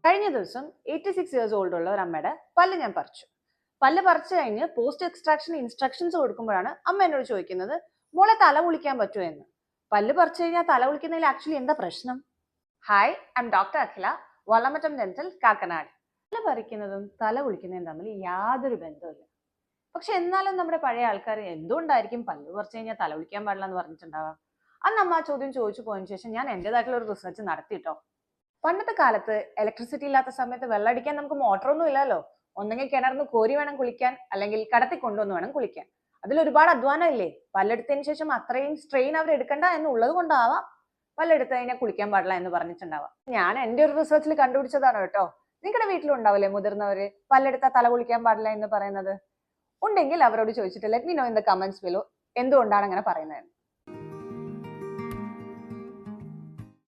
കഴിഞ്ഞ ദിവസം 86 years old ഉള്ള ഒരു അമ്മയുടെ പല്ല് ഞാൻ പറിച്ചു. പല്ല് പറിച്ചു കഴിഞ്ഞ് പോസ്റ്റ് എക്സ്ട്രാക്ഷൻ ഇൻസ്ട്രക്ഷൻസ് കൊടുക്കുമ്പോഴാണ് അമ്മ എന്നോട് ചോദിക്കുന്നത്, മോളെ തല കുളിക്കാൻ പറ്റുമോ എന്ന്. പല്ല് പറിച്ചു കഴിഞ്ഞാൽ തല കുളിക്കുന്നതിൽ ആക്ച്വലി എന്താ പ്രശ്നം? Hi, I'm doctor Akhila, Valamattam dental, Kakkanad. പല്ല് പറിക്കുന്നതും തല കുളിക്കുന്നതും തമ്മിൽ യാതൊരു ബന്ധവുമില്ല. പക്ഷെ എന്നാലും നമ്മുടെ പഴയ ആൾക്കാർ എന്തുകൊണ്ടായിരിക്കും പല്ല് പറിച്ചു കഴിഞ്ഞാൽ തല കുളിക്കാൻ പാടില്ല എന്ന് പറഞ്ഞിട്ടുണ്ടാവാം? അന്ന് അമ്മ ആ ചോദ്യം ചോദിച്ചു പോയതിനു ശേഷം ഞാൻ എന്റേതായിട്ടുള്ള ഒരു റിസർച്ച് നടത്തിയിട്ടോ. പണ്ടത്തെ കാലത്ത് ഇലക്ട്രിസിറ്റി ഇല്ലാത്ത സമയത്ത് വെള്ളമടിക്കാൻ നമുക്ക് മോട്ടറൊന്നും ഇല്ലല്ലോ. ഒന്നെങ്കിൽ കിണർന്ന് കോരി വേണം കുളിക്കാൻ, അല്ലെങ്കിൽ കടത്തി കൊണ്ടുവന്ന് വേണം കുളിക്കാൻ. അതിൽ ഒരുപാട് അധ്വാനം ഇല്ലേ? പല്ലെടുത്തതിന് ശേഷം അത്രയും സ്ട്രെയിൻ അവർ എടുക്കണ്ട എന്നുള്ളത് കൊണ്ടാവാം പല്ലെടുത്ത് കഴിഞ്ഞാൽ കുളിക്കാൻ പാടില്ല എന്ന് പറഞ്ഞിട്ടുണ്ടാവാം. ഞാൻ എന്റെ ഒരു റിസർച്ചിൽ കണ്ടുപിടിച്ചതാണ് കേട്ടോ. നിങ്ങളുടെ വീട്ടിലുണ്ടാവില്ലേ മുതിർന്നവര് പല്ലെടുത്താൽ തല കുളിക്കാൻ പാടില്ല എന്ന് പറയുന്നത്? ഉണ്ടെങ്കിൽ അവരോട് ചോദിച്ചിട്ട് let me know in the comments below എന്തുകൊണ്ടാണ് അങ്ങനെ പറയുന്നത്.